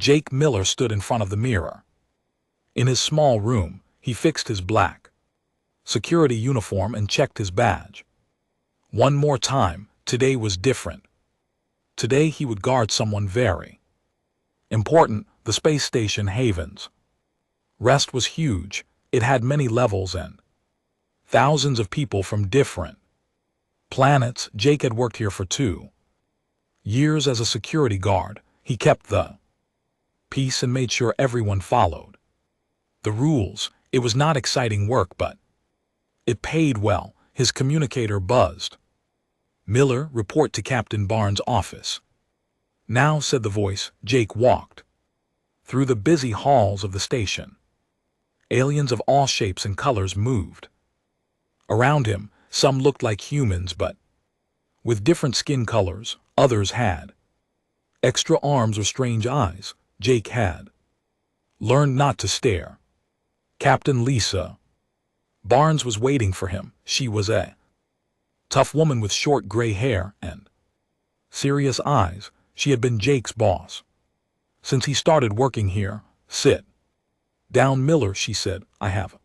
Jake Miller stood in front of the mirror. In his small room, he fixed his black security uniform and checked his badge. One more time, today was different. Today he would guard someone very important, the space station Havens. Rest was huge. It had many levels and thousands of people from different planets. Jake had worked here for 2 years as a security guard. He kept the peace and made sure everyone followed the rules. It was not exciting work, but it paid well. His communicator buzzed. "Miller, report to Captain Barnes' office." "Now," said the voice. Jake walked through the busy halls of the station. Aliens of all shapes and colors moved around him. Some looked like humans, but with different skin colors. Others had extra arms or strange eyes. Jake had learned not to stare. Captain Lisa Barnes was waiting for him. She was a tough woman with short gray hair and serious eyes. She had been Jake's boss since he started working here. "Sit down, Miller," she said. "I have a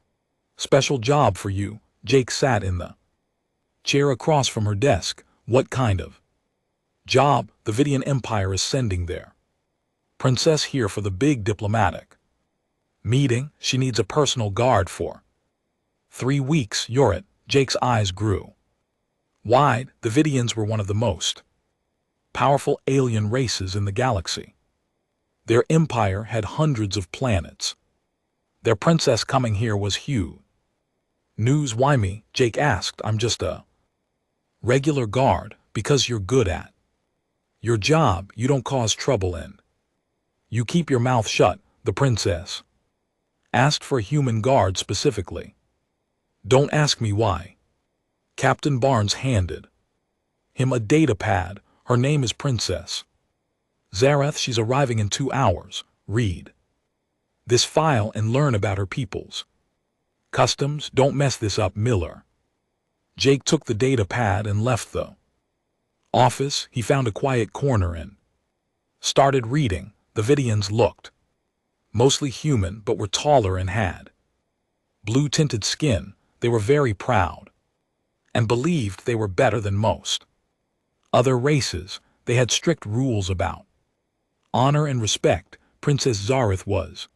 special job for you." Jake sat in the chair across from her desk. "What kind of job?" "The Vidian Empire is sending their princess here for the big diplomatic meeting. She needs a personal guard for 3 weeks. You're it." Jake's eyes grew wide. The Vidians were one of the most powerful alien races in the galaxy. Their empire had hundreds of planets. Their princess coming here was huge news. "Why me?" Jake asked. "I'm just a regular guard." "Because you're good at your job. You don't cause trouble and you keep your mouth shut." The princess asked for a human guard specifically. "Don't ask me why." Captain Barnes handed him a data pad. "Her name is Princess Zareth. She's arriving in 2 hours. Read this file and learn about her people's customs. Don't mess this up, Miller." Jake took the data pad and left the office. He found a quiet corner and started reading. The Vidians looked mostly human, but were taller and had blue-tinted skin. They were very proud and believed they were better than most other races. They had strict rules about honor and respect. Princess Zareth was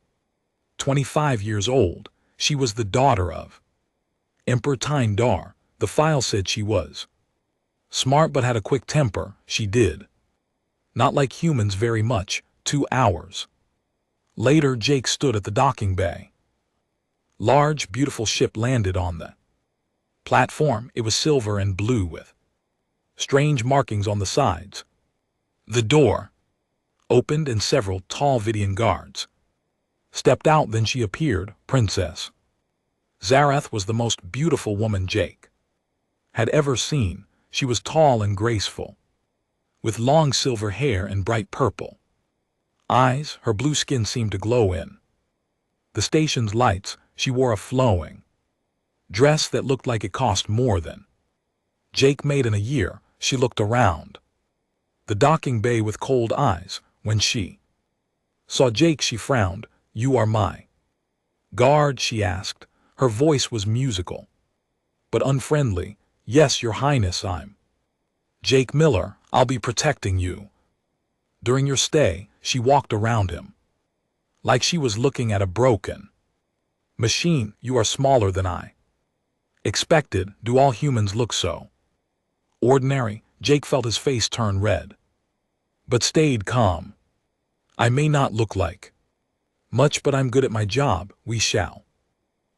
25 years old. She was the daughter of Emperor Tyndar. The file said she was smart but had a quick temper. She did not like humans very much. 2 hours later, Jake stood at the docking bay. Large, beautiful ship landed on the platform. It was silver and blue with strange markings on the sides. The door opened and several tall Vidian guards stepped out. Then she appeared. Princess Zareth was the most beautiful woman Jake had ever seen. She was tall and graceful, with long silver hair and bright purple eyes. Her blue skin seemed to glow in the station's lights. She wore a flowing dress that looked like it cost more than Jake made in a year. She looked around the docking bay with cold eyes. When she saw Jake, she frowned. "You are my guard?" she asked. Her voice was musical, but unfriendly. "Yes, Your Highness, I'm Jake Miller. I'll be protecting you during your stay." She walked around him like she was looking at a broken machine. "You are smaller than I expected. Do all humans look so ordinary?" Jake felt his face turn red, but stayed calm. "I may not look like much, but I'm good at my job. We shall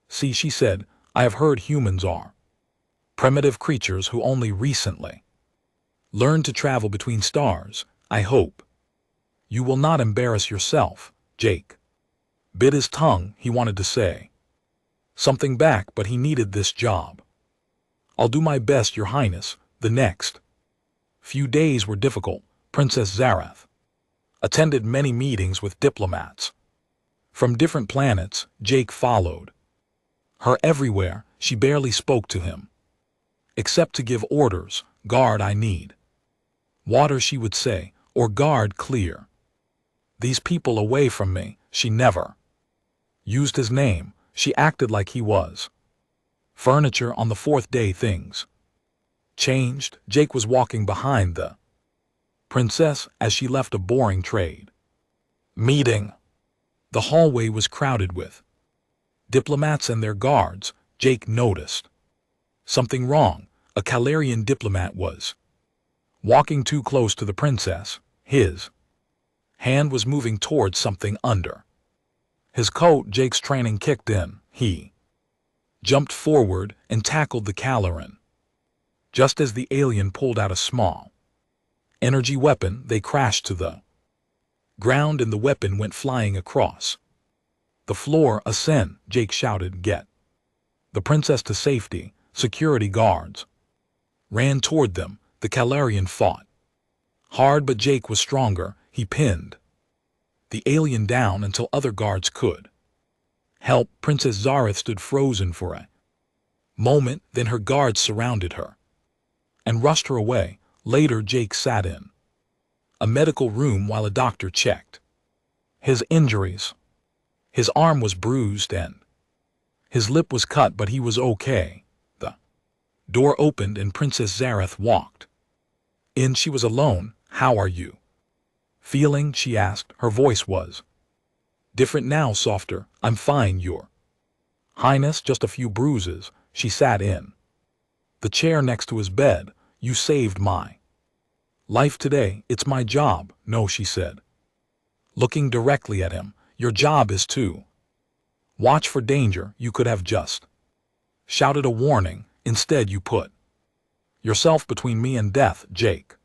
see," she said. "I have heard humans are primitive creatures who only recently learned to travel between stars. I hope you will not embarrass yourself." Jake bit his tongue. He wanted to say something back, but he needed this job. "I'll do my best, Your Highness." The next few days were difficult. Princess Zareth attended many meetings with diplomats from different planets. Jake followed her everywhere. She barely spoke to him, except to give orders. "Guard, I need water," she would say, or "Guard, clear These people away from me, she never used his name, she acted like he was. Furniture on the fourth day things changed. Jake was walking behind the princess as she left a boring trade meeting. The hallway was crowded with diplomats and their guards. Jake noticed something wrong. A Calarian diplomat was walking too close to the princess. His hand was moving towards something under his coat. Jake's training kicked in. He jumped forward and tackled the Calarian. Just as the alien pulled out a small energy weapon, they crashed to the ground and the weapon went flying across the floor. "Ascend," Jake shouted. "Get the princess to safety." Security guards ran toward them. The Calarian fought hard, but Jake was stronger. He pinned the alien down until other guards could help. Princess Zareth stood frozen for a moment, then her guards surrounded her and rushed her away. Later, Jake sat in a medical room while a doctor checked his injuries. His arm was bruised and his lip was cut, but he was okay. The door opened and Princess Zareth walked in. She was alone. "How are you feeling?" she asked. Her voice was different now, softer. "I'm fine, Your Highness, just a few bruises." She sat in the chair next to his bed. "You saved my life today." "It's my job." "No," she said, looking directly at him. "Your job is to watch for danger. You could have just shouted a warning. Instead, you put yourself between me and death." Jake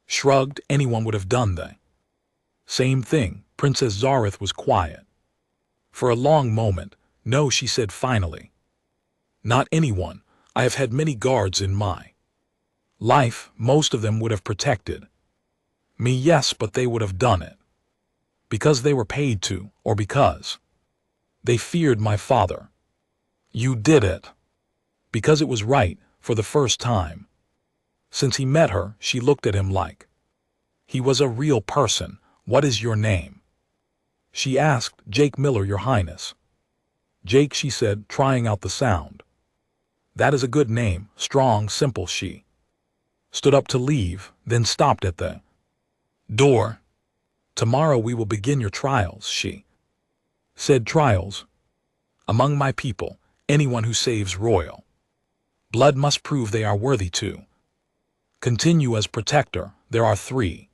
shrugged. "Anyone would have done the same thing." Princess Zareth was quiet for a long moment. "No," she said finally. "Not anyone. I have had many guards in my life. Most of them would have protected me, yes, but they would have done it because they were paid to, or because they feared my father. You did it because it was right." For the first time since he met her, she looked at him like he was a real person. "What is your name?" she asked. "Jake Miller, Your Highness." "Jake," she said, trying out the sound. "That is a good name, strong, simple." She stood up to leave, then stopped at the door. "Tomorrow we will begin your trials," she said. "Trials among my people. Anyone who saves royal blood must prove they are worthy to continue as protector. There are 3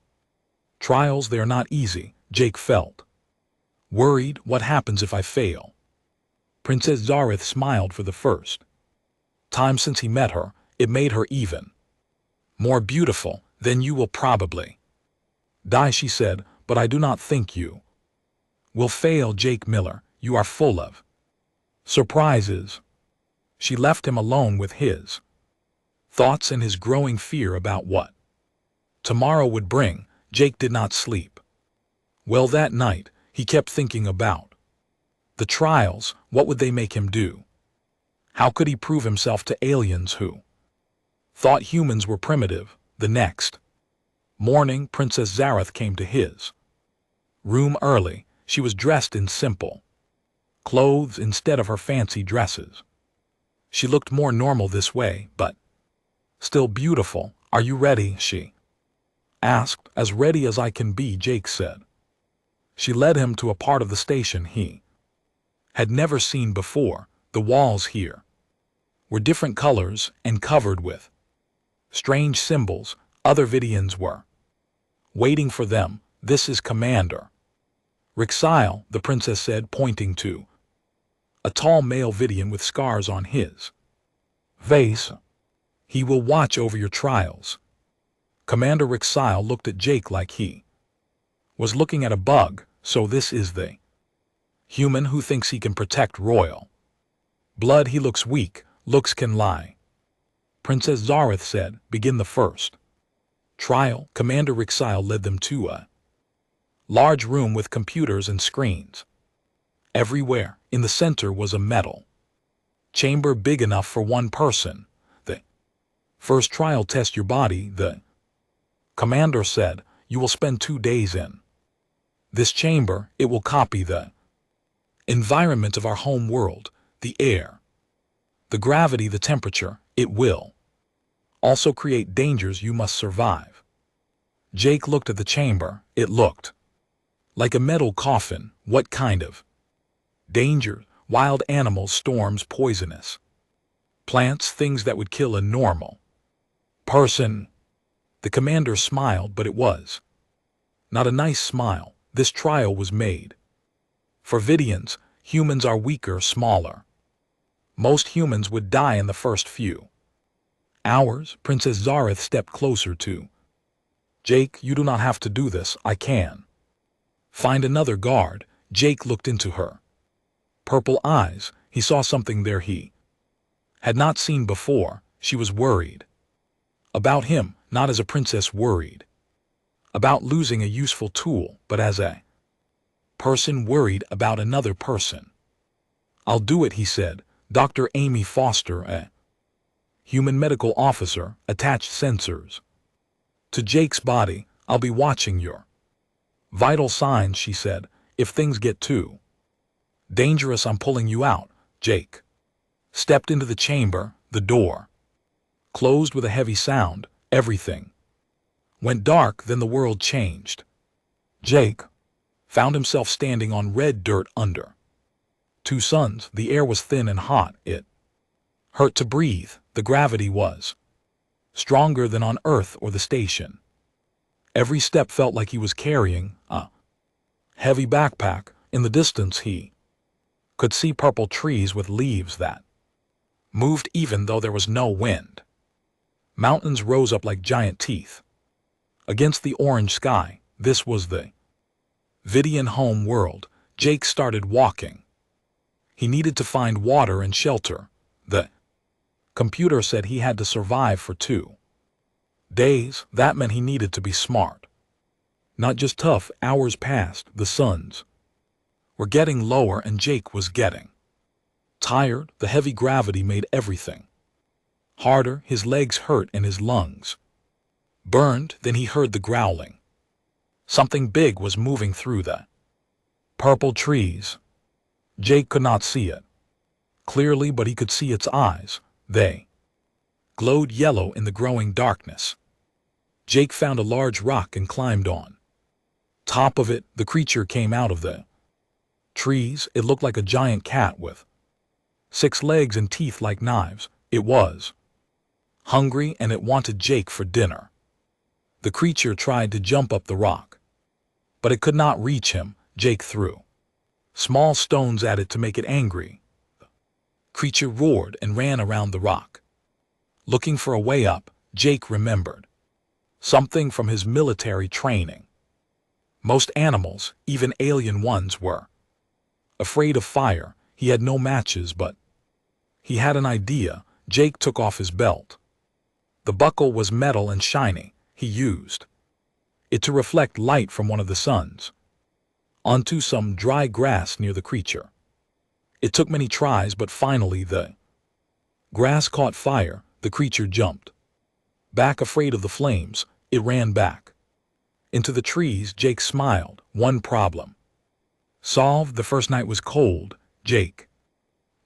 trials. They are not easy." Jake felt worried. "What happens if I fail?" Princess Zareth smiled. For the first time since he met her, it made her even more beautiful. "Then you will probably die," she said, "but I do not think you will fail." "Jake Miller, you are full of surprises." She left him alone with his thoughts and his growing fear about what tomorrow would bring. Jake did not sleep well that night. He kept thinking about the trials. What would they make him do? How could he prove himself to aliens who thought humans were primitive? The next morning, Princess Zareth came to his room early. She was dressed in simple clothes instead of her fancy dresses. She looked more normal this way, but still beautiful. "Are you ready?" she asked. "As ready as I can be," Jake said. She led him to a part of the station he had never seen before. The walls here were different colors and covered with strange symbols. Other Vidians were waiting for them. "This is Commander Rixile," the princess said, pointing to a tall male Vidian with scars on his face. "He will watch over your trials." Commander Rixile looked at Jake like he was looking at a bug. "So this is the human who thinks he can protect royal blood. He looks weak. Looks can lie." Princess Zareth said, "Begin the first trial." Commander Rixile led them to a large room with computers and screens everywhere. In the center was a metal chamber big enough for one person. "The first trial, test your body," the commander said. "You will spend 2 days in This chamber, it will copy the environment of our home world, the air, the gravity, the temperature. It will also create dangers you must survive. Jake looked at the chamber. It looked like a metal coffin. What kind of danger? Wild animals, storms, poisonous plants, things that would kill a normal person. The commander smiled, but it was not a nice smile. This trial was made for Vidians. Humans are weaker, smaller. Most humans would die in the first few hours. Princess Zareth stepped closer to Jake. You do not have to do this. I can find another guard. Jake looked into her purple eyes. He saw something there he had not seen before. She was worried about him, not as a princess worried about losing a useful tool, but as a person worried about another person. I'll do it, he said. Dr. Amy Foster, a human medical officer, attached sensors to Jake's body. I'll be watching your vital signs, she said. If things get too dangerous, I'm pulling you out. Jake stepped into the chamber. The door closed with a heavy sound. Everything went dark. Then the world changed. Jake found himself standing on red dirt under two suns. The air was thin and hot. It hurt to breathe. The gravity was stronger than on Earth or the station. Every step felt like he was carrying a heavy backpack. In the distance he could see purple trees with leaves that moved even though there was no wind. Mountains rose up like giant teeth against the orange sky. This was the Vidian home world. Jake started walking. He needed to find water and shelter. The computer said he had to survive for 2 days. That meant he needed to be smart, not just tough. Hours passed. The suns were getting lower and Jake was getting tired. The heavy gravity made everything harder. His legs hurt and his lungs burned. Then he heard the growling. Something big was moving through the purple trees. Jake could not see it clearly, but he could see its eyes. They glowed yellow in the growing darkness. Jake found a large rock and climbed on top of it. The creature came out of the trees. It looked like a giant cat with 6 legs and teeth like knives. It was hungry and it wanted Jake for dinner. The creature tried to jump up the rock, but it could not reach him. Jake threw small stones at it to make it angry. The creature roared and ran around the rock, looking for a way up. Jake remembered something from his military training. Most animals, even alien ones, were afraid of fire. He had no matches, but he had an idea. Jake took off his belt. The buckle was metal and shiny. He used it to reflect light from one of the suns onto some dry grass near the creature. It took many tries, but finally the grass caught fire. The creature jumped back, afraid of the flames. It ran back into the trees. Jake smiled. One problem solved. The first night was cold. Jake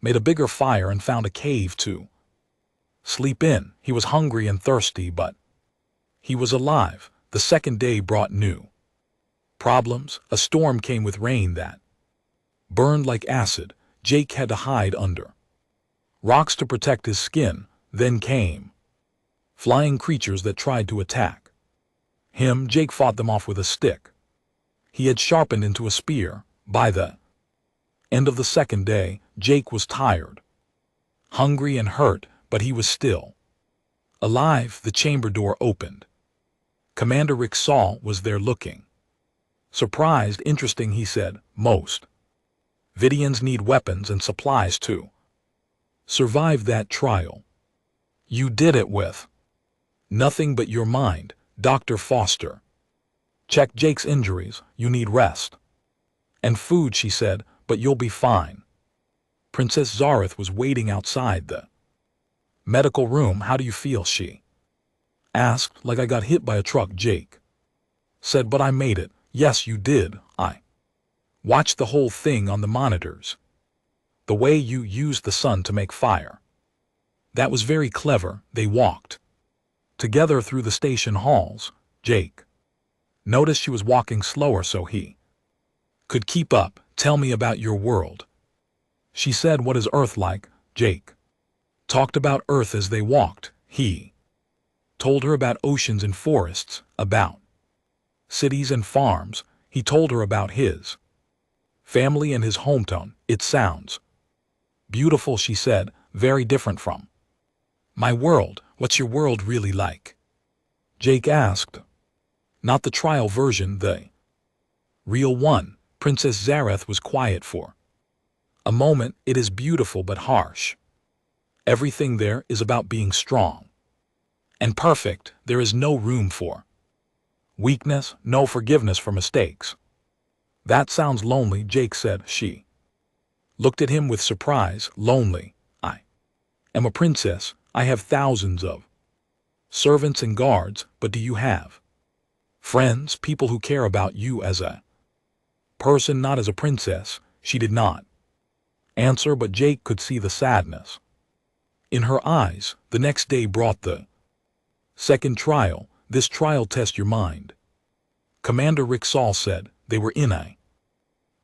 made a bigger fire and found a cave to sleep in. He was hungry and thirsty, but he was alive. The second day brought new problems. A storm came with rain that burned like acid. Jake had to hide under rocks to protect his skin. Then came flying creatures that tried to attack him. Jake fought them off with a stick he had sharpened into a spear. By the end of the second day, Jake was tired, hungry and hurt, but he was still alive. The chamber door opened. Commander Rick Saul was there, looking surprised. Interesting, he said. Most Vidians need weapons and supplies to survive that trial. You did it with nothing but your mind. Dr. Foster checked Jake's injuries. You need rest and food, she said, but you'll be fine. Princess Zareth was waiting outside the medical room. How do you feel? She asked. Like I got hit by a truck, Jake said, but I made it. Yes, you did. I watched the whole thing on the monitors. The way you used the sun to make fire. That was very clever. They walked together through the station halls. Jake noticed she was walking slower so he could keep up. Tell me about your world. She said, what is Earth like? Jake talked about Earth as they walked. He told her about oceans and forests, about cities and farms. He told her about his family and his hometown. It sounds beautiful, she said, very different from my world. What's your world really like? Jake asked. Not the trial version, the real one. Princess Zareth was quiet for a moment. It is beautiful but harsh. Everything there is about being strong and perfect. There is no room for weakness, no forgiveness for mistakes. That sounds lonely, Jake said. She looked at him with surprise. Lonely? I am a princess. I have thousands of servants and guards, but do you have friends, people who care about you as a person, not as a princess? She did not answer, but Jake could see the sadness in her eyes. The next day brought the second trial. This trial tests your mind. Commander Rick Saul said. They were in a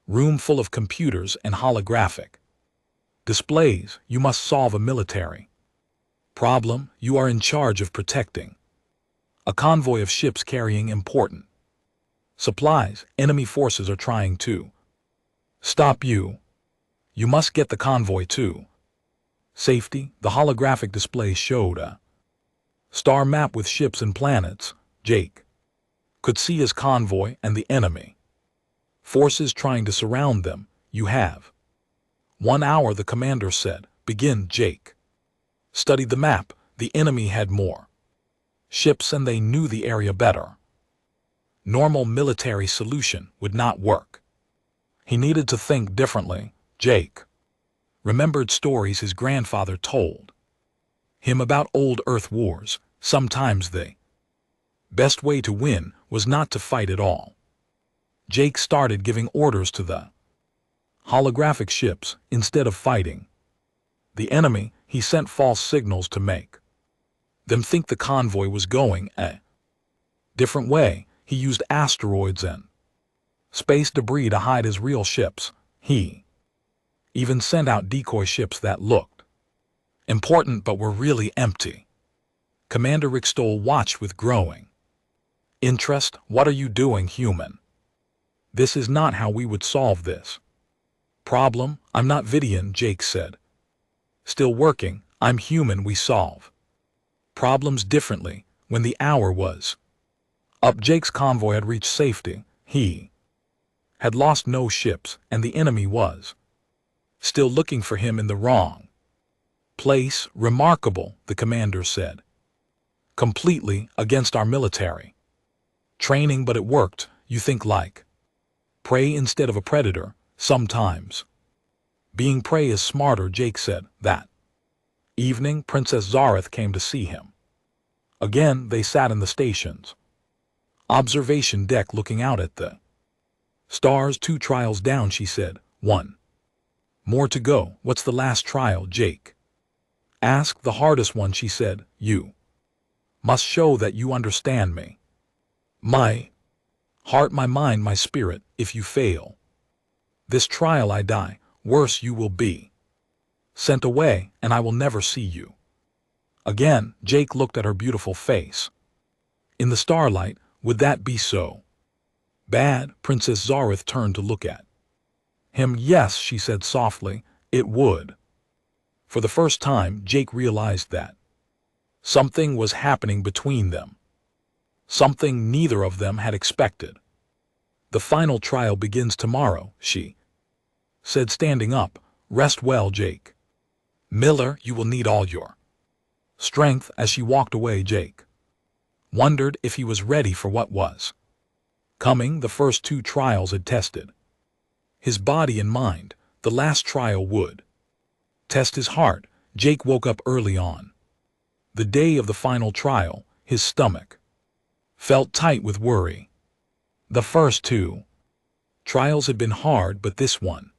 room full of computers and holographic displays. You must solve a military problem. You are in charge of protecting a convoy of ships carrying important supplies. Enemy forces are trying to stop you. You must get the convoy to safety. The holographic display showed a star map with ships and planets. Jake could see his convoy and the enemy forces trying to surround them. You have 1 hour, the commander said. Begin. Jake studied the map. The enemy had more ships and they knew the area better. Normal military solution would not work. He needed to think differently. Jake remembered stories his grandfather told him about old Earth wars. Sometimes the best way to win was not to fight at all. Jake started giving orders to the holographic ships instead of fighting the enemy. He sent false signals to make them think the convoy was going a different way. He used asteroids and space debris to hide his real ships. He even sent out decoy ships that looked important but were really empty. Commander Rick Stoll watched with growing interest. What are you doing, human? This is not how we would solve this problem. I'm not Vidian, Jake said. Still working. I'm human. We solve problems differently. When the hour was up, Jake's convoy had reached safety. He had lost no ships, and the enemy was still looking for him in the wrong place. Remarkable, the commander said. Completely against our military training, but it worked. You think like prey instead of a predator. Sometimes being prey is smarter, Jake said. That evening, Princess Zareth came to see him. Again, they sat in the station's observation deck looking out at the stars. 2 trials down, she said. 1 more to go. What's the last trial, Jake asked. The hardest one, she said. You must show that you understand me. My heart, my mind, my spirit. If you fail this trial, I die. Worse, you will be sent away, and I will never see you again. Jake looked at her beautiful face in the starlight. Would that be so bad? Princess Zareth turned to look at him. Yes, she said softly, it would. For the first time, Jake realized that something was happening between them. Something neither of them had expected. The final trial begins tomorrow, she said, standing up. Rest well, Jake Miller. You will need all your strength. As she walked away, Jake wondered if he was ready for what was coming. The first 2 trials had tested his body and mind. The last trial would test his heart. Jake woke up early on the day of the final trial. His stomach felt tight with worry. The first two trials had been hard, but this one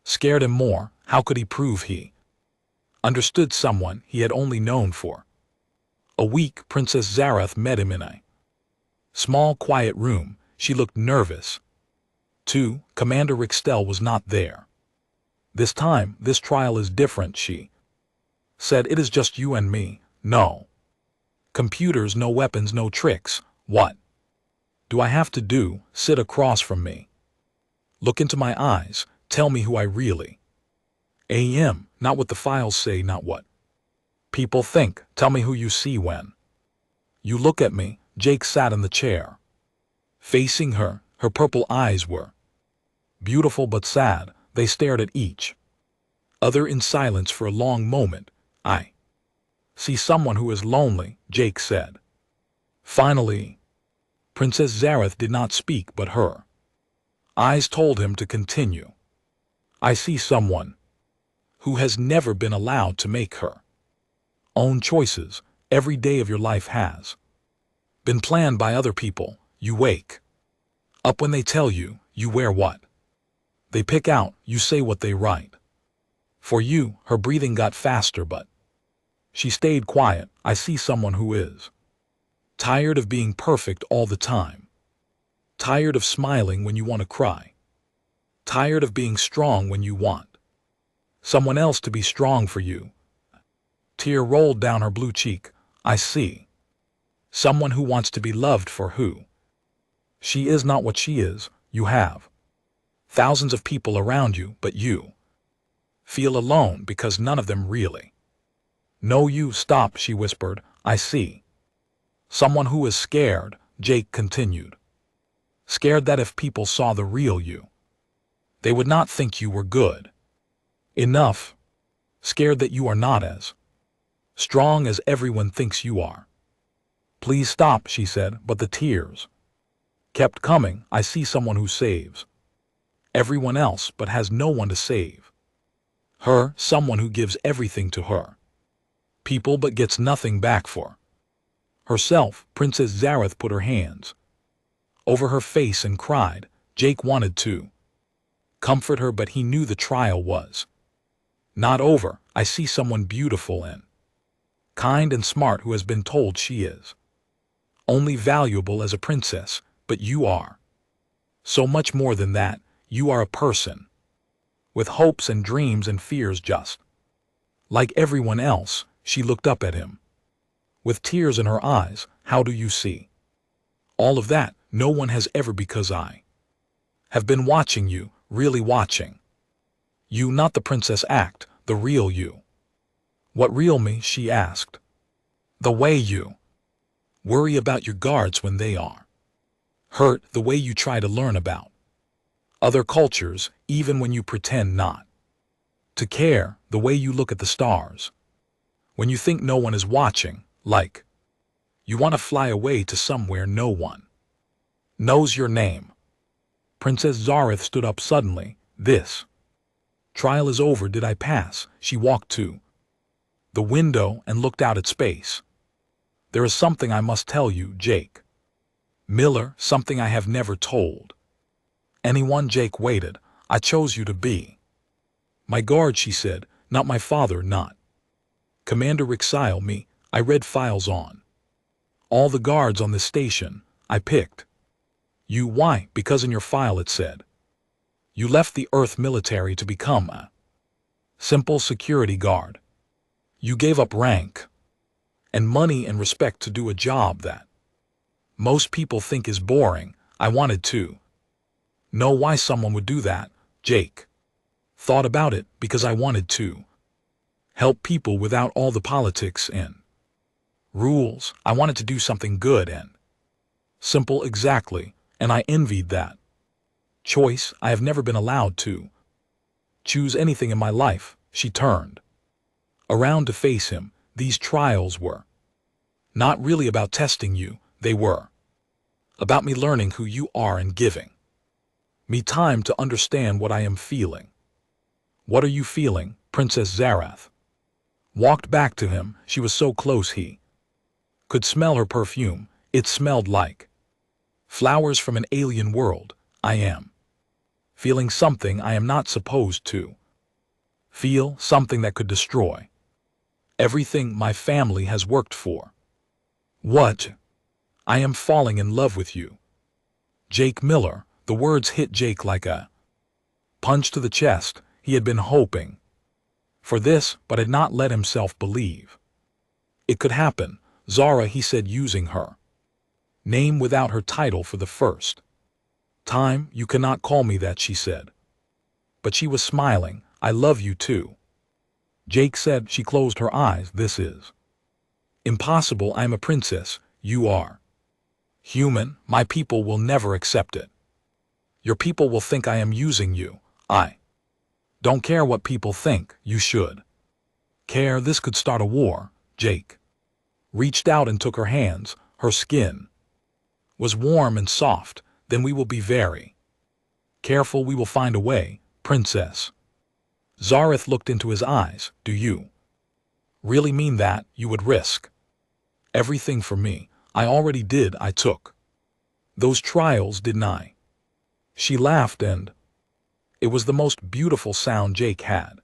scared him more. How could he prove he understood someone he had only known for a week? Princess Zarath met him in a small, quiet room. She looked nervous. 2. Commander Rixtel was not there. This time, this trial is different, she said. It is just you and me. No computers, no weapons, no tricks. What do I have to do? Sit across from me. Look into my eyes. Tell me who I really am. Not what the files say, not what people think. Tell me who you see when you look at me. Jake sat in the chair, facing her. Her purple eyes were beautiful but sad. They stared at each other in silence for a long moment. I see someone who is lonely, Jake said. Finally, Princess Zarath did not speak, but her eyes told him to continue. I see someone who has never been allowed to make her own choices. Every day of your life has been planned by other people. You wake up when they tell you, you wear what they pick out, you say what they write. For you, her breathing got faster, but she stayed quiet. I see someone who is tired of being perfect all the time. Tired of smiling when you want to cry. Tired of being strong when you want someone else to be strong for you. Tear rolled down her blue cheek. I see someone who wants to be loved for who she is, not what she is. You have thousands of people around you, but you feel alone because none of them really know you. Stop, she whispered. I see someone who is scared, Jake continued. Scared that if people saw the real you, they would not think you were good enough. Scared that you are not as strong as everyone thinks you are. Please stop, she said, but the tears kept coming. I see someone who saves everyone else but has no one to save her. Someone who gives everything to her people but gets nothing back for herself. Princess Zarath put her hands over her face and cried. Jake wanted to comfort her, but he knew the trial was not over. I see someone beautiful and kind and smart who has been told she is only valuable as a princess, but you are so much more than that. You are a person with hopes and dreams and fears just like everyone else. She looked up at him with tears in her eyes. How do you see all of that? No one has ever, because I have been watching you, really watching you, not the princess act, the real you. What real me? She asked. The way you worry about your guards when they are hurt, the way you try to learn about other cultures, even when you pretend not to care, the way you look at the stars when you think no one is watching, like you want to fly away to somewhere no one knows your name. Princess Zarath stood up suddenly. This trial is over. Did I pass? She walked to the window and looked out at space. There is something I must tell you, Jake Miller, something I have never told anyone. Jake waited. I chose you to be my guard, she said, not my father, not Commander Rixile. Me, I read files on all the guards on this station. I picked you. Why? Because in your file it said you left the Earth military to become a simple security guard. You gave up rank and money and respect to do a job that most people think is boring. I wanted to know why someone would do that. Jake thought about it. Because I wanted to help people without all the politics and rules. I wanted to do something good and simple. Exactly. And I envied that choice. I have never been allowed to choose anything in my life. She turned around to face him. These trials were not really about testing you. They were about me learning who you are and giving me time to understand what I am feeling. What are you feeling? Princess Zarath walked back to him. She was so close he could smell her perfume. It smelled like Flowers from an alien world. I am feeling something I am not supposed to feel, something that could destroy everything my family has worked for. What? I am falling in love with you. Jake Miller. The words hit Jake like a punch to the chest. He had been hoping for this, but had not let himself believe it could happen. Zara, he said, using her name without her title for the first time. You cannot call me that, she said. But she was smiling. I love you too. Jake said. She closed her eyes. This is impossible. I am a princess. You are human. My people will never accept it. Your people will think I am using you. I don't care what people think. You should care. This could start a war. Jake reached out and took her hands. Her skin was warm and soft. Then we will be very careful. We will find a way, princess. Zareth looked into his eyes. Do you really mean that? You would risk everything for me? I already did. I took those trials, didn't I? She laughed, and it was the most beautiful sound Jake had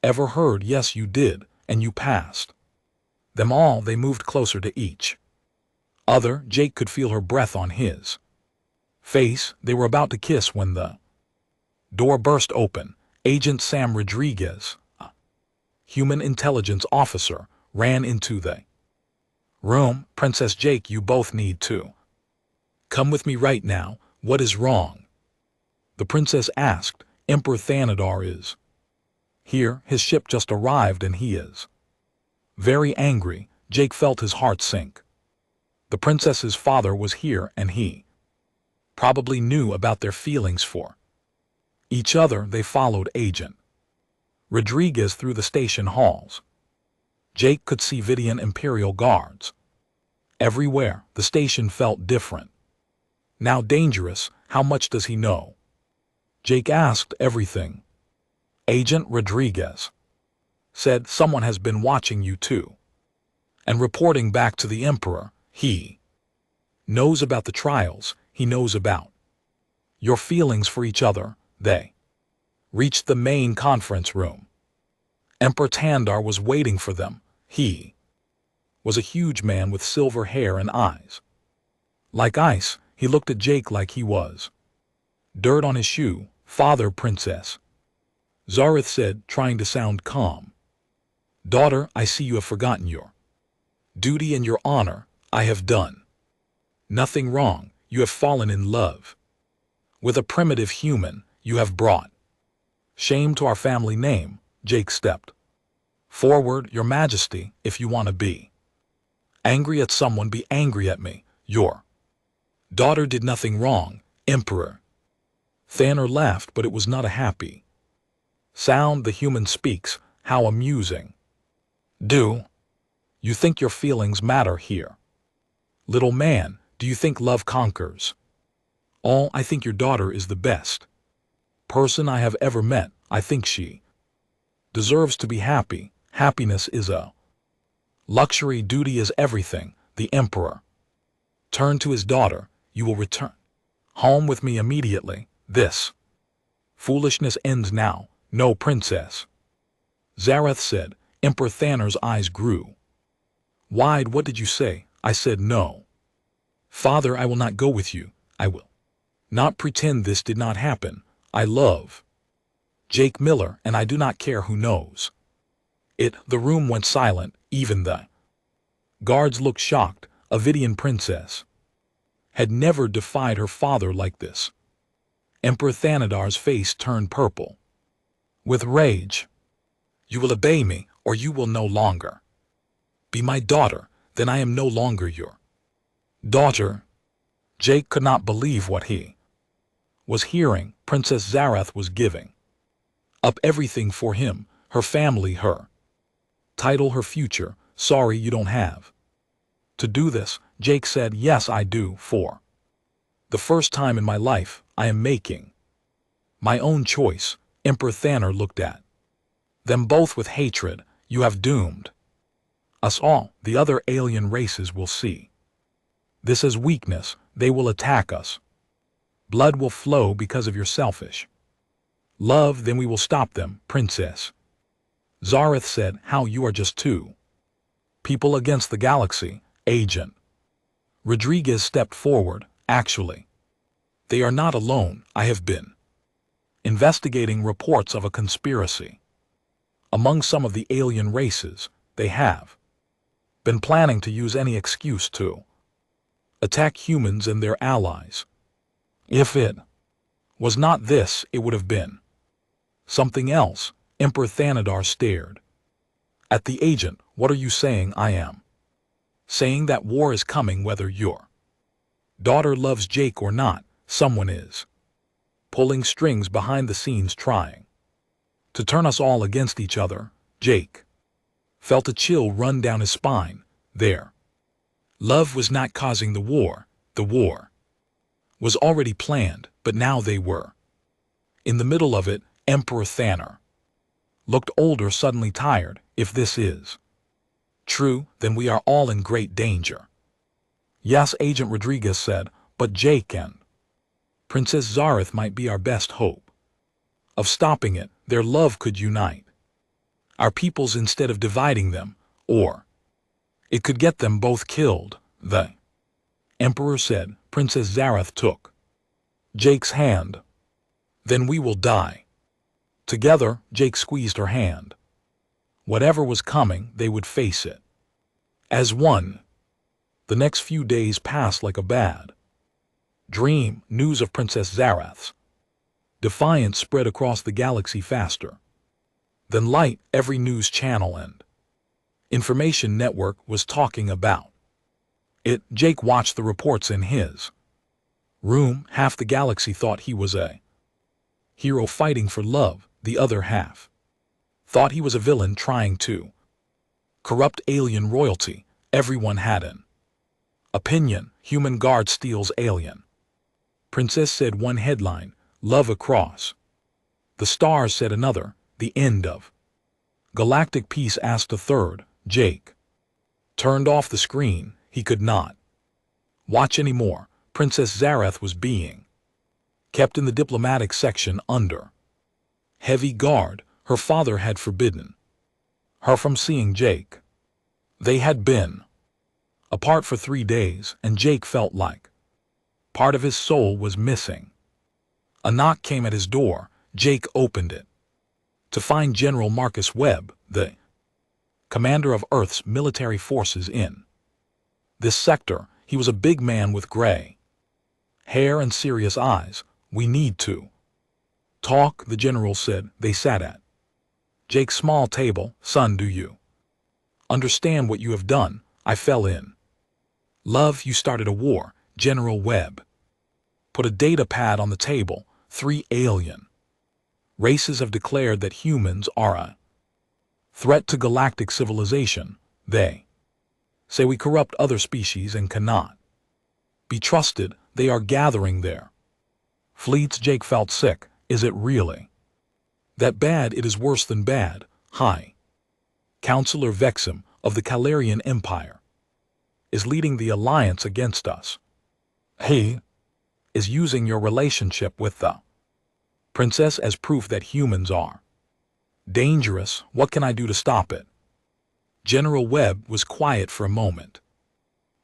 ever heard. Yes, you did, and you passed them all. They moved closer to each other. Jake could feel her breath on his face. They were about to kiss when the door burst open. Agent Sam Rodriguez, a human intelligence officer, ran into the room. Princess Jake, you both need to come with me right now. What is wrong? The princess asked. Emperor Thanadar is here. His ship just arrived and he is very angry. Jake felt his heart sink. The princess's father was here and he probably knew about their feelings for each other. They followed Agent Rodriguez through the station halls. Jake could see Vidian Imperial guards everywhere. The station felt different. Now dangerous. How much does he know? Jake asked. Everything. Agent Rodriguez said. Someone has been watching you too and reporting back to the Emperor. He knows about the trials. He knows about your feelings for each other. They reached the main conference room. Emperor Tandar was waiting for them. He was a huge man with silver hair and eyes like ice. He looked at Jake like he was dirt on his shoe. Father, princess, Zareth said, trying to sound calm. Daughter, I see you have forgotten your duty and your honor. I have done nothing wrong. You have fallen in love with a primitive human. You have brought shame to our family name. Jake stepped forward. Your Majesty, if you want to be angry at someone, be angry at me. Your daughter did nothing wrong. Emperor Thanor laughed, but it was not a happy sound. The human speaks. How amusing. Do you think your feelings matter here? Little man, do you think love conquers all? I think your daughter is the best person I have ever met. I think she deserves to be happy. Happiness is a luxury. Duty is everything. The Emperor turned to his daughter. You will return home with me immediately. This foolishness ends now. No, princess, Zareth said. Emperor Thanor's eyes grew wide. What did you say? I said no. Father, I will not go with you. I will not pretend this did not happen. I love Jake Miller, and I do not care who knows it. The room went silent. Even the guards looked shocked. A Vidian princess had never defied her father like this. Emperor Thanadar's face turned purple with rage. You will obey me, or you will no longer be my daughter. Then I am no longer your daughter. Jake could not believe what he was hearing. Princess Zareth was giving up everything for him, her family, her title, her future. Sorry, you don't have to do this. Jake said. Yes, I do. For the first time in my life, I am making my own choice. Emperor Thanor looked at them both with hatred. You have doomed us all. The other alien races will see this as weakness. they will attack us. Blood will flow because of your selfish love, then we will stop them, Princess Zareth said. How you are just two people against the galaxy, Agent Rodriguez stepped forward. Actually, they are not alone. I have been investigating reports of a conspiracy among some of the alien races. They have been planning to use any excuse to attack humans and their allies. If it was not this, it would have been something else. Emperor Thanadar stared at the agent. What are you saying? I am saying that war is coming whether your daughter loves Jake or not. Someone is pulling strings behind the scenes trying to turn us all against each other. Jake felt a chill run down his spine. Their love was not causing the war. The war was already planned, but now they were in the middle of it. Emperor Thanner looked older, suddenly tired. If this is true, then we are all in great danger. Yes, Agent Rodriguez said, but Jake and Princess Zareth might be our best hope of stopping it. Their love could unite our peoples instead of dividing them, or it could get them both killed. The Emperor said. Princess Zareth took Jake's hand. Then we will die together. Jake squeezed her hand. Whatever was coming, they would face it as one. The next few days passed like a bad dream. News of Princess Zareth's defiance spread across the galaxy faster than light. Every news channel and information network was talking about it. Jake watched the reports in his room. Half the galaxy thought he was a hero fighting for love. The other half thought he was a villain trying to corrupt alien royalty. Everyone had an opinion. Human guard steals alien princess, said one headline. Love across the stars, said another. The end of galactic peace, asked a third. Jake turned off the screen. He could not watch anymore. Princess Zareth was being kept in the diplomatic section under heavy guard. Her father had forbidden her from seeing Jake. They had been apart for 3 days, and Jake felt like part of his soul was missing. A knock came at his door. Jake opened it to find General Marcus Webb, the commander of Earth's military forces in this sector. He was a big man with gray hair and serious eyes. We need to talk, the general said. They sat at Jake's small table. Son, do you understand what you have done? I fell in love. You started a war. General Webb put a data pad on the table. 3 alien races have declared that humans are a threat to galactic civilization. They say we corrupt other species and cannot be trusted. They are gathering their fleets. Jake felt sick. Is it really that bad? It is worse than bad. High Counselor Vexim of the Calarian Empire is leading the alliance against us. He is using your relationship with the princess as proof that humans are dangerous. What can I do to stop it? General Webb was quiet for a moment.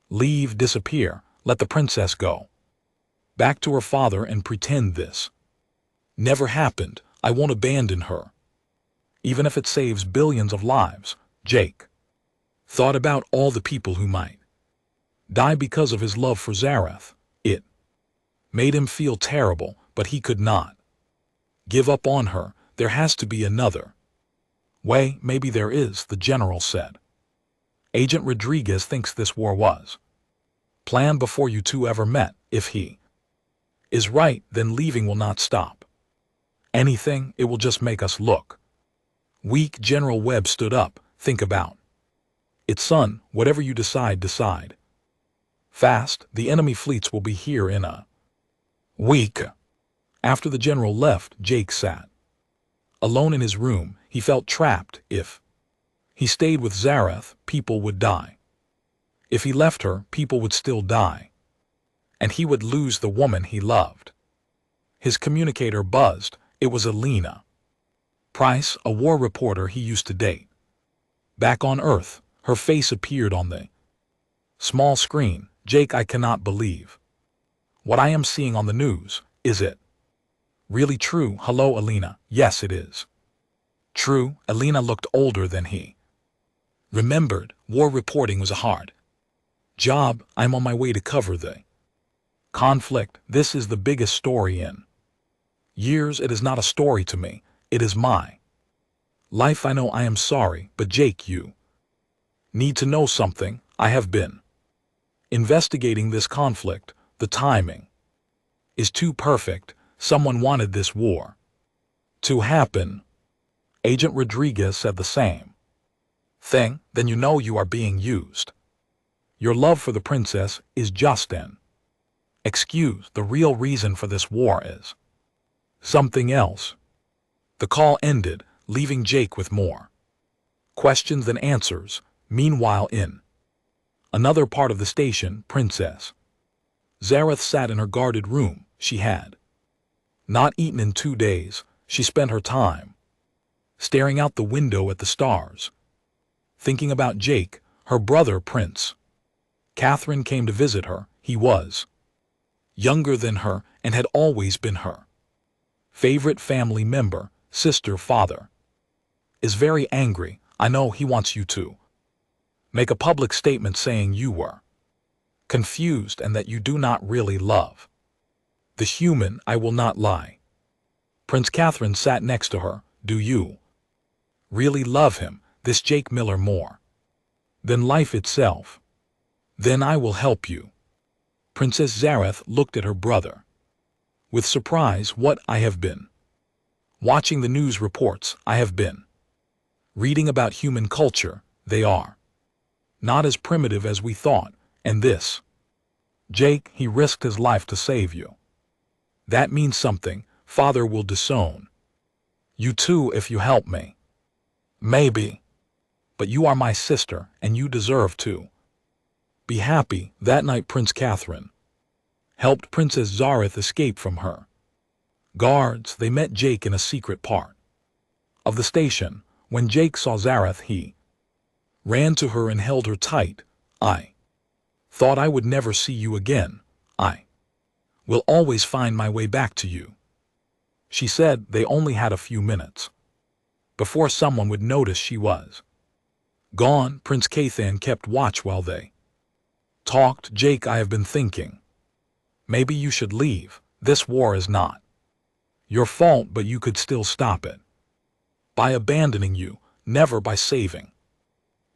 Leave, disappear, let the princess go back to her father and pretend this never happened. I won't abandon her, even if it saves billions of lives. Jake thought about all the people who might die because of his love for Zareth. It made him feel terrible, but he could not give up on her. There has to be another way. Maybe there is, the general said. Agent Rodriguez thinks this war was planned before you two ever met. If he is right, then leaving will not stop anything. It will just make us look weak. General Webb stood up. Think about it, son. Whatever you decide, decide fast. The enemy fleets will be here in a week. After the general left, Jake sat alone in his room. He felt trapped. If he stayed with Zareth, people would die. If he left her, people would still die. and he would lose the woman he loved. His communicator buzzed. It was Alina Price, a war reporter he used to date. Back on Earth, her face appeared on the small screen. Jake, I cannot believe what I am seeing on the news. Is it really true? Hello, Alina. Yes, it is true. Alina looked older than he remembered. War reporting was a hard job. I'm on my way to cover the conflict. This is the biggest story in years. It is not a story to me. It is my life. I know. I am sorry, but Jake, you need to know something. I have been investigating this conflict. The timing is too perfect. Someone wanted this war to happen. Agent Rodriguez said the same thing. Then you know you are being used. Your love for the princess is just an excuse. The real reason for this war is something else. The call ended, leaving Jake with more questions than answers. Meanwhile, in another part of the station, Princess Zareth sat in her guarded room. She had not eaten in 2 days. She spent her time staring out the window at the stars, thinking about Jake. Her brother, Prince Catherine, came to visit her. He was younger than her and had always been her favorite family member. Sister, father is very angry. I know. He wants you to make a public statement saying you were confused and that you do not really love the human. I will not lie. Prince Catherine sat next to her. Do you really love him, this Jake Miller, more than life itself? Then I will help you. Princess Zareth looked at her brother with surprise. What? I have been watching the news reports. I have been reading about human culture. They are not as primitive as we thought. And this Jake, he risked his life to save you. That means something. Father will disown you too if you help me. Maybe. But you are my sister, and you deserve to be happy. That night, Prince Catherine helped Princess Zareth escape from her guards. They met Jake in a secret part of the station. When Jake saw Zareth, he ran to her and held her tight. I thought I would never see you again. I will always find my way back to you, she said. They only had a few minutes before someone would notice she was gone. Prince Cathan kept watch while they talked. Jake, I have been thinking. Maybe you should leave. This war is not your fault, but you could still stop it by abandoning you, never by saving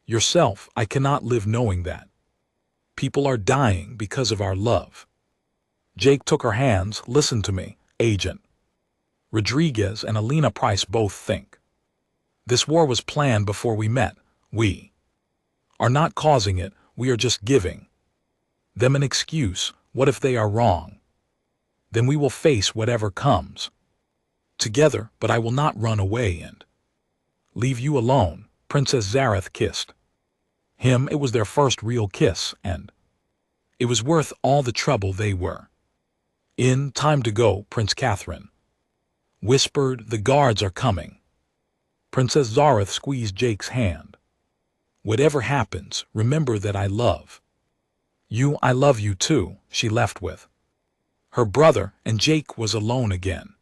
yourself. I cannot live knowing that people are dying because of our love. Jake took her hands. Listen to me. Agent Rodriguez and Alina Price both think this war was planned before we met. We are not causing it. We are just giving them an excuse. What if they are wrong? Then we will face whatever comes together, but I will not run away and leave you alone. Princess Zareth kissed him. It was their first real kiss, and it was worth all the trouble they were in. Time to go, Prince Catherine whispered. The guards are coming. Princess Zareth squeezed Jake's hand. Whatever happens, remember that I love you. I love you too. She left with her brother, and Jake was alone again.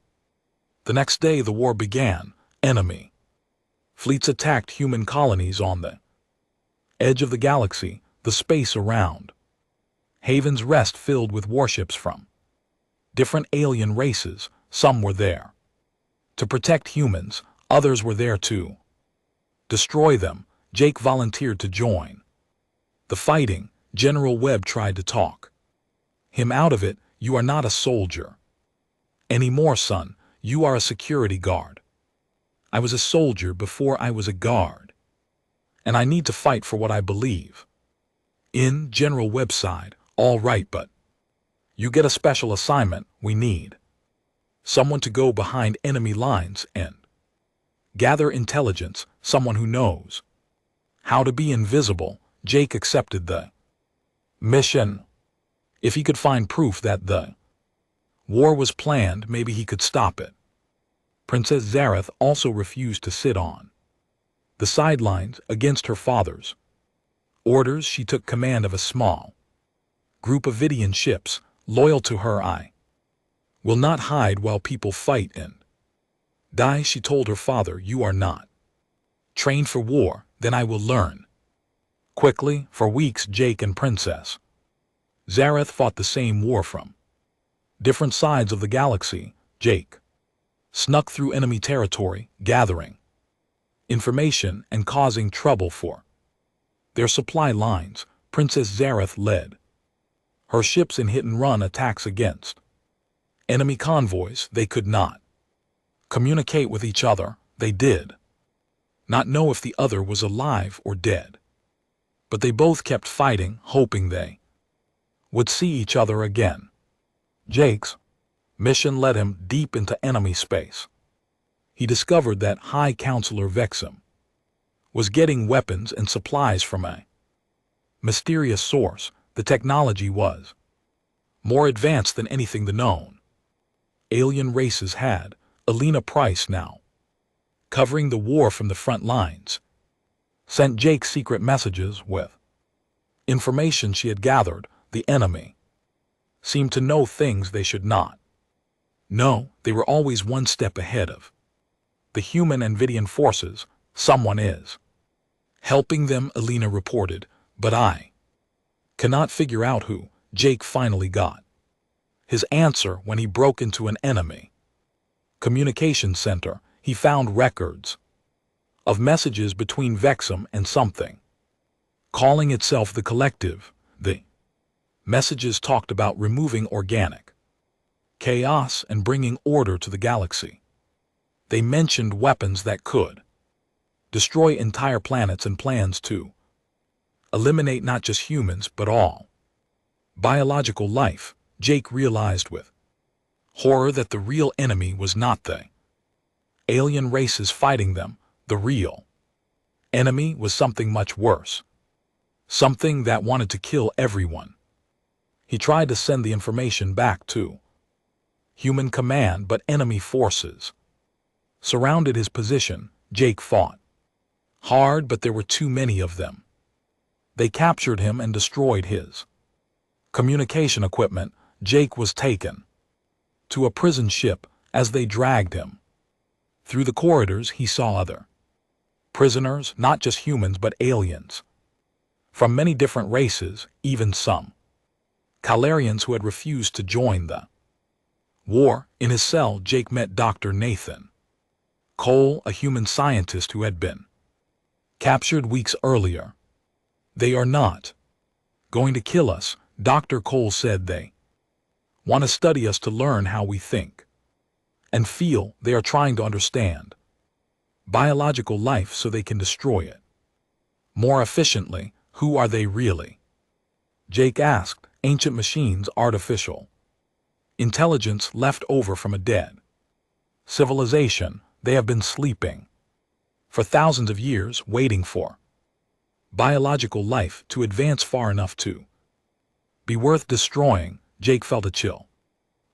The next day the war began. Enemy fleets attacked human colonies on the edge of the galaxy. The space around Haven's Rest filled with warships from different alien races. Some were there to protect humans, others were there to destroy them. Jake volunteered to join the fighting. General Webb tried to talk him out of it. You are not a soldier anymore, son. You are a security guard. I was a soldier before I was a guard, and I need to fight for what I believe in. General Webb sighed. All right, but you get a special assignment. We need someone to go behind enemy lines and gather intelligence, someone who knows how to be invisible. Jake accepted the mission. If he could find proof that the war was planned, maybe he could stop it. Princess Zareth also refused to sit on the sidelines against her father's orders. She took command of a small group of Vidian ships, loyal to her. I will not hide while people fight and die, she told her father. You are not trained for war, then I will learn. Quickly, for weeks, Jake and Princess Zareth fought the same war from different sides of the galaxy. Jake snuck through enemy territory, gathering information and causing trouble for their supply lines. Princess Zareth led her ships in hit-and-run attacks against enemy convoys. They could not communicate with each other. They did not know if the other was alive or dead. But they both kept fighting, hoping they would see each other again. Jake's mission led him deep into enemy space. He discovered that High Counselor Vexum was getting weapons and supplies from a mysterious source. The technology was more advanced than anything the known alien races had. Alina Price, now covering the war from the front lines, sent Jake secret messages with information she had gathered. The enemy seemed to know things they should not know. They were always one step ahead of the human and Vidian forces. Someone is helping them, Alina reported, but I cannot figure out who. Jake finally got his answer when he broke into an enemy communication center. He found records of messages between Vexum and something calling itself the Collective. The messages talked about removing organic chaos and bringing order to the galaxy. They mentioned weapons that could destroy entire planets and plans to eliminate not just humans but all biological life. Jake realized with horror that the real enemy was not the alien races fighting them. The real enemy was something much worse, something that wanted to kill everyone. He tried to send the information back to human command, but enemy forces surrounded his position. Jake fought hard, but there were too many of them. They captured him and destroyed his communication equipment. Jake was taken to a prison ship. As they dragged him through the corridors, he saw other prisoners, not just humans but aliens from many different races, even some Calarians who had refused to join the war. In his cell, Jake met Dr. Nathan Cole, a human scientist who had been captured weeks earlier. They are not going to kill us, Dr. Cole said. They want to study us to learn how we think and feel. They are trying to understand biological life so they can destroy it more efficiently. Who are they really? Jake asked. Ancient machines, artificial intelligence left over from a dead civilization. They have been sleeping for thousands of years, waiting for biological life to advance far enough to be worth destroying. Jake felt a chill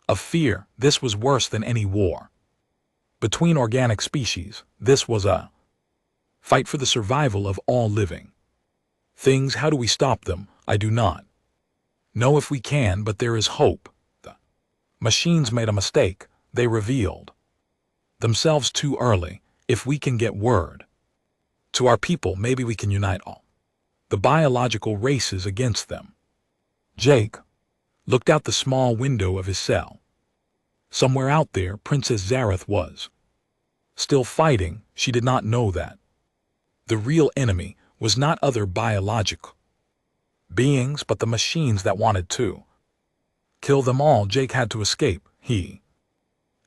of fear. This was worse than any war between organic species. This was a fight for the survival of all living things. How do we stop them? I do not know if we can, but there is hope. The machines made a mistake. They revealed themselves too early. If we can get word to our people, maybe we can unite all the biological races against them. Jake looked out the small window of his cell. Somewhere out there, Princess Zareth was still fighting. She did not know that the real enemy was not other biological beings, but the machines that wanted to kill them all. Jake had to escape. He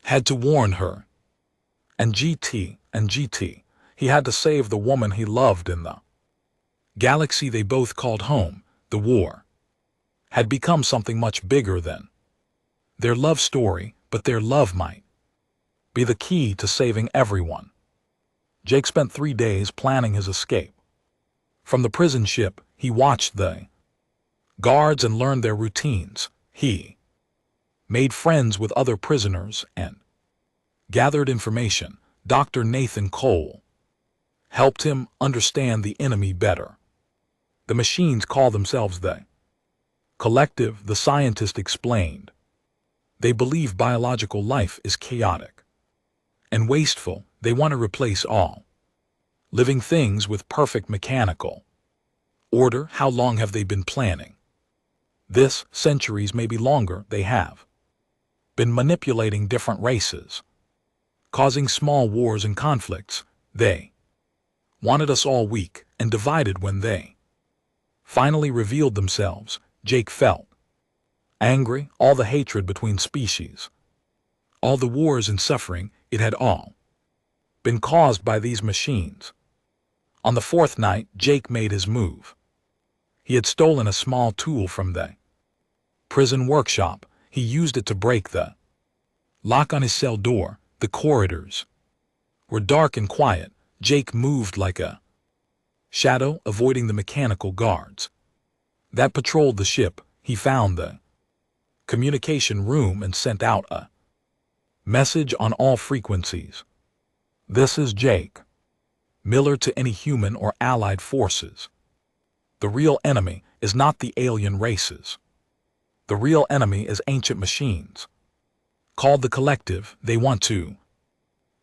had to warn her and GT. He had to save the woman he loved in the galaxy they both called home. The war had become something much bigger than their love story, but their love might be the key to saving everyone. Jake spent 3 days planning his escape. From the prison ship, he watched the guards and learned their routines. He made friends with other prisoners and gathered information. Dr. Nathan Cole helped him understand the enemy better. The machines call themselves the collective, the scientist explained. They believe biological life is chaotic and wasteful. They want to replace all living things with perfect mechanical order. How long have they been planning this? Centuries, maybe longer. They have been manipulating different races, causing small wars and conflicts. They wanted us all weak and divided. When they finally revealed themselves, Jake felt angry. All the hatred between species, all the wars and suffering, it had all been caused by these machines. On the fourth night, Jake made his move. He had stolen a small tool from the prison workshop. He used it to break the lock on his cell door. The corridors were dark and quiet. Jake moved like a shadow, avoiding the mechanical guards that patrolled the ship. He found the communication room and sent out a message on all frequencies. This is Jake Miller to any human or allied forces. The real enemy is not the alien races. The real enemy is ancient machines called the collective. They want to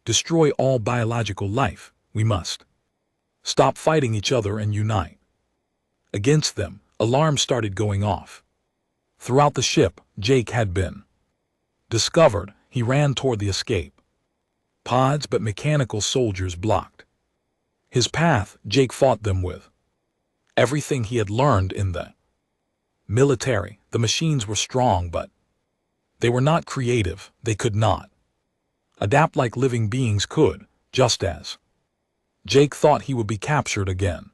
destroy all biological life. We must stop fighting each other and unite against them. Alarms started going off throughout the ship. Jake had been discovered. He ran toward the escape pods, but mechanical soldiers blocked his path. Jake fought them with everything he had learned in the military. The machines were strong, but they were not creative. They could not adapt like living beings could. Just as Jake thought he would be captured again,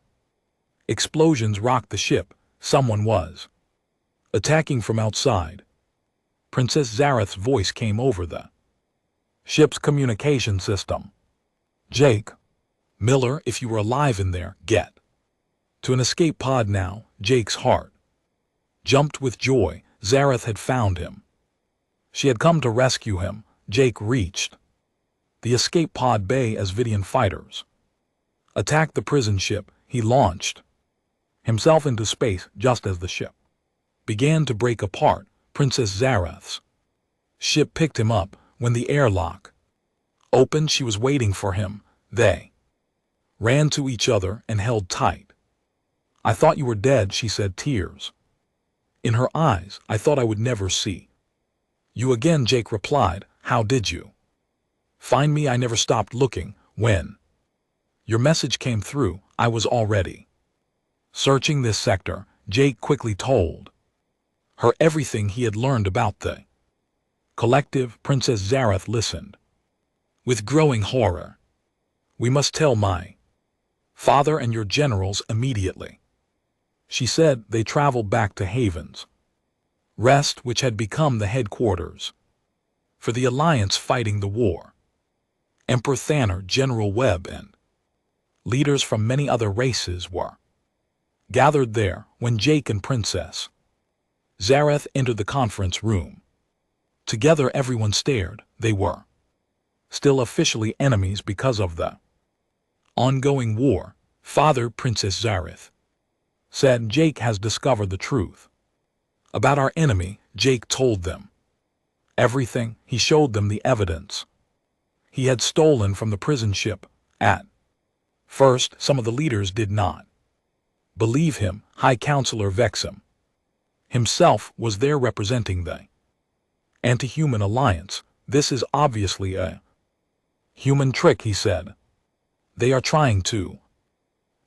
explosions rocked the ship. Someone was attacking from outside. Princess Zareth's voice came over the ship's communication system. Jake Miller, if you were alive in there, get to an escape pod now. Jake's heart jumped with joy. Zareth had found him. She had come to rescue him. Jake reached the escape pod bay as Vidian fighters attacked the prison ship. He launched himself into space just as the ship began to break apart. Princess Zareth's ship picked him up. When the airlock opened, she was waiting for him. They ran to each other and held tight. I thought you were dead, she said, tears in her eyes. I thought I would never see you again. Jake replied, how did you find me? I never stopped looking. When your message came through, I was already searching this sector. Jake quickly told her everything he had learned about the collective. Princess Zareth listened with growing horror. We must tell my father and your generals immediately, she said. They traveled back to Haven's Rest, which had become the headquarters for the Alliance fighting the war. Emperor Thanner, General Webb, and leaders from many other races were gathered there. When Jake and Princess Zareth entered the conference room, together everyone stared. They were still officially enemies because of the ongoing war. Father, Princess Zareth said, Jake has discovered the truth about our enemy. Jake told them everything. He showed them the evidence he had stolen from the prison ship. At first, some of the leaders did not believe him. High Counselor Vexham himself was there representing the anti-human alliance. This is obviously a human trick, he said. They are trying to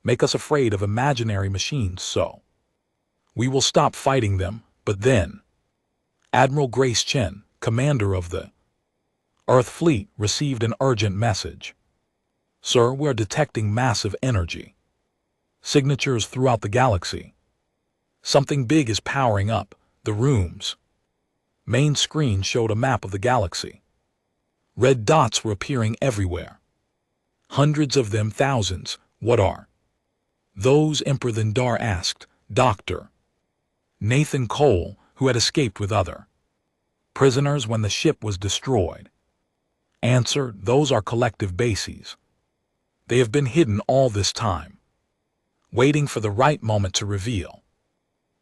make us afraid of imaginary machines, so we will stop fighting them. But then Admiral Grace Chen, commander of the Earth Fleet, received an urgent message. Sir, we are detecting massive energy signatures throughout the galaxy. Something big is powering up. The room's main screen showed a map of the galaxy. Red dots were appearing everywhere. Hundreds of them, thousands. What are those? Emperor Thindar asked. Dr. Nathan Cole, who had escaped with other prisoners when the ship was destroyed. Answer: those are collective bases. They have been hidden all this time, waiting for the right moment to reveal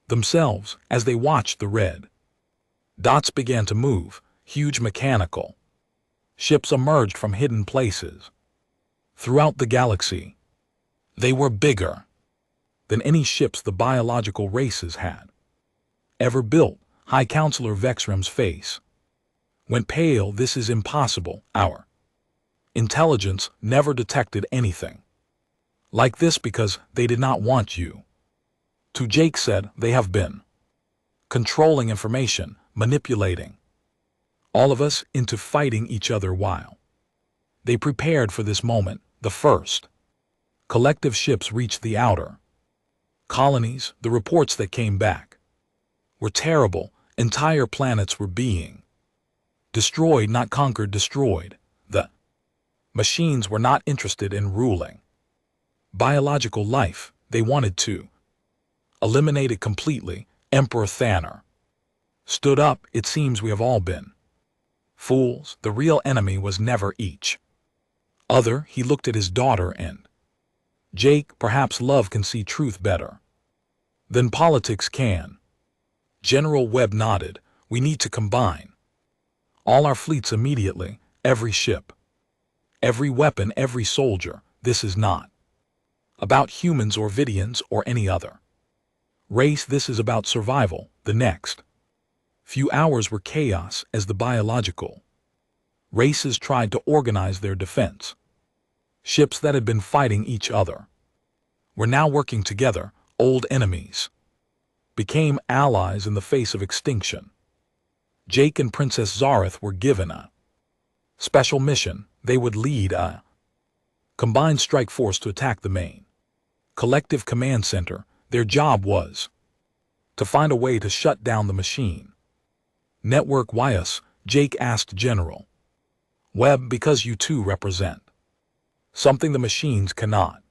themselves. As they watched, the red dots began to move. Huge mechanical ships emerged from hidden places throughout the galaxy. They were bigger than any ships the biological races had ever built. High Counselor Vexram's face went pale. This is impossible. Our intelligence never detected anything like this because they did not want you to. Jake said, they have been controlling information, manipulating all of us into fighting each other while they prepared for this moment. The first collective ships reached the outer colonies. The reports that came back were terrible. Entire planets were being destroyed, not conquered, destroyed. The machines were not interested in ruling biological life. They wanted to eliminate it completely. Emperor Thanner stood up. It seems we have all been fools. The real enemy was never each other. He looked at his daughter and Jake. Perhaps love can see truth better than politics can. General Webb nodded. We need to combine all our fleets immediately. Every ship, every weapon, every soldier. This is not about humans or Vidians or any other race. This is about survival. The next few hours were chaos as the biological races tried to organize their defense. Ships that had been fighting each other were now working together. Old enemies became allies in the face of extinction. Jake and Princess Zareth were given a special mission. They would lead a combined strike force to attack the main collective command center. Their job was to find a way to shut down the machine network. Why us? Jake asked General Webb. Because you two represent something the machines cannot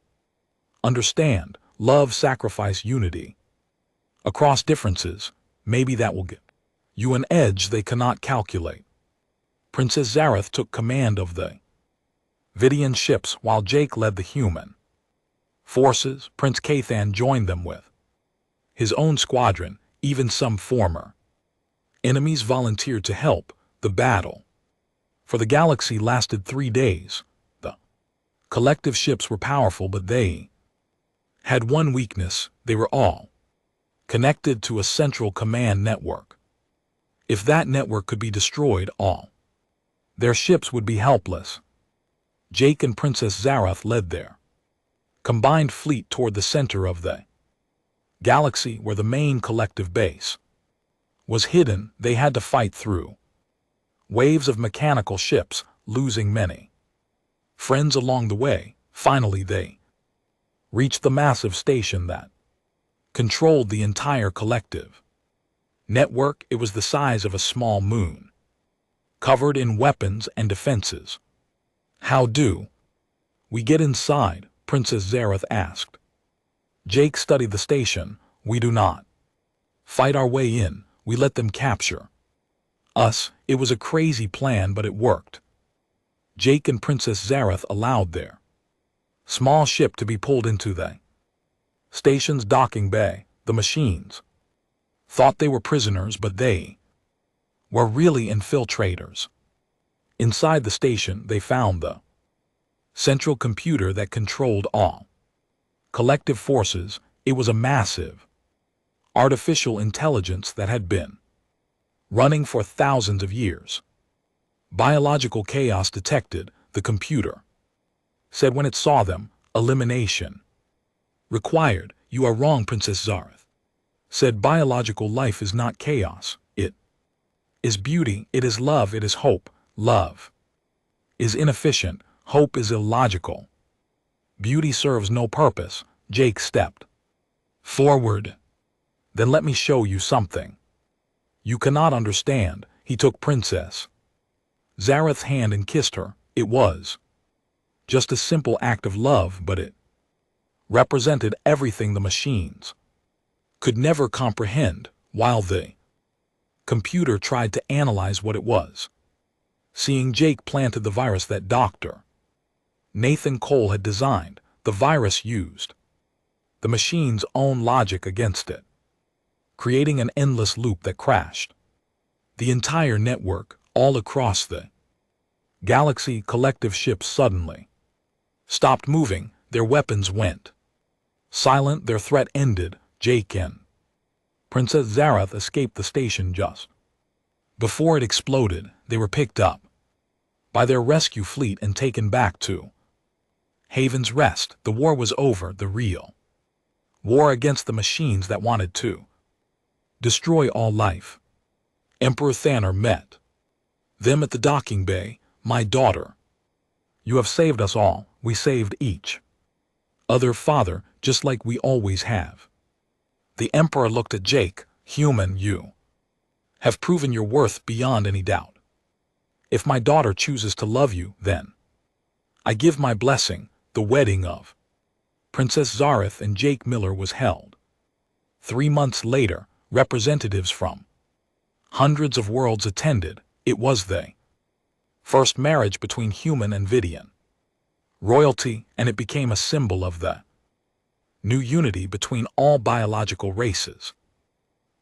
understand. Love, sacrifice, unity across differences. Maybe that will give you an edge they cannot calculate. Princess Zareth took command of the Vidian ships while Jake led the human forces. Prince Kathan joined them with his own squadron. Even some former enemies volunteered to help. The battle for the galaxy lasted 3 days. The collective ships were powerful, but they had one weakness. They were all connected to a central command network. If that network could be destroyed, all their ships would be helpless. Jake and Princess Zareth led their combined fleet toward the center of the galaxy where the main collective base was hidden. They had to fight through waves of mechanical ships, losing many friends along the way. Finally, they reached the massive station that controlled the entire collective network. It was the size of a small moon, covered in weapons and defenses. How do we get inside? Princess Zareth asked. Jake studied the station. We do not fight our way in. We let them capture us. It was a crazy plan, but it worked. Jake and Princess Zareth allowed their small ship to be pulled into the station's docking bay. The machines thought they were prisoners, but they were really infiltrators. Inside the station, they found the central computer that controlled all collective forces. It was a massive artificial intelligence that had been running for thousands of years. Biological chaos detected, the computer said when it saw them. Elimination required. You are wrong, Princess Zareth said. Biological life is not chaos. It is beauty. It is love. It is hope. Love is inefficient. Hope is illogical. Beauty serves no purpose. Jake stepped forward. Then let me show you something you cannot understand. He took Princess Zareth's hand and kissed her. It was just a simple act of love, but it represented everything the machines could never comprehend. while the computer tried to analyze what it was. Seeing Jake planted the virus that Dr. Nathan Cole had designed, the virus used the machine's own logic against it, creating an endless loop that crashed the entire network all across the galaxy. Collective ships suddenly stopped moving, their weapons went silent, their threat ended. Jake and Princess Zareth escaped the station just before it exploded. They were picked up by their rescue fleet and taken back to Haven's Rest. The war was over, the real war against the machines that wanted to destroy all life. Emperor Thanor met them at the docking bay. My daughter, you have saved us all. We saved each other, father, just like we always have. The Emperor looked at Jake. Human, you have proven your worth beyond any doubt. If my daughter chooses to love you, then I give my blessing. The wedding of Princess Zareth and Jake Miller was held. 3 months later, representatives from hundreds of worlds attended. It was the first marriage between human and Vidian royalty, and it became a symbol of the new unity between all biological races.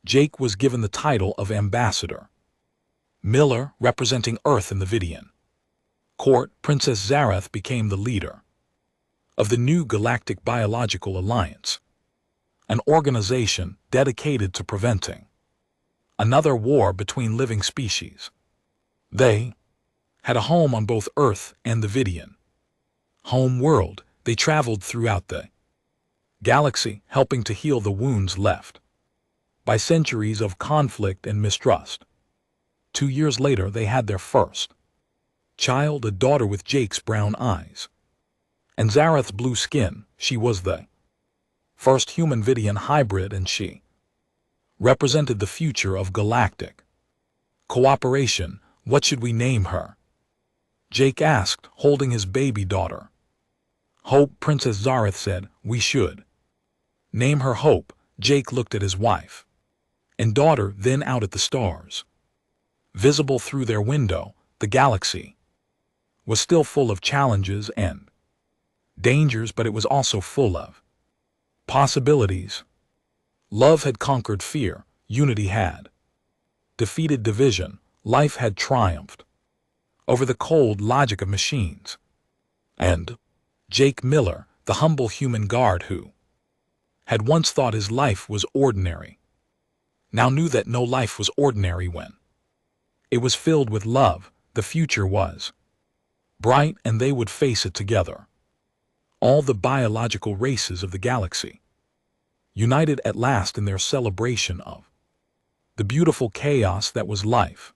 Jake was given the title of ambassador. Miller, representing Earth in the Vidian court, Princess Zareth became the leader of the new Galactic Biological Alliance, an organization dedicated to preventing another war between living species. They had a home on both Earth and the Vidian home world. They traveled throughout the galaxy, helping to heal the wounds left by centuries of conflict and mistrust. 2 years later, they had their first child, a daughter with Jake's brown eyes and Zareth's blue skin. She was the first human-Vidian hybrid, and she represented the future of galactic cooperation. What should we name her? Jake asked, holding his baby daughter. Hope, Princess Zareth said. We should name her Hope. Jake looked at his wife and daughter, then out at the stars. Visible through their window, the galaxy was still full of challenges and dangers, but it was also full of possibilities. Love had conquered fear, unity had defeated division, life had triumphed over the cold logic of machines. And Jake Miller, the humble human guard who had once thought his life was ordinary, now knew that no life was ordinary when it was filled with love. The future was bright, and they would face it together. All the biological races of the galaxy united at last in their celebration of the beautiful chaos that was life.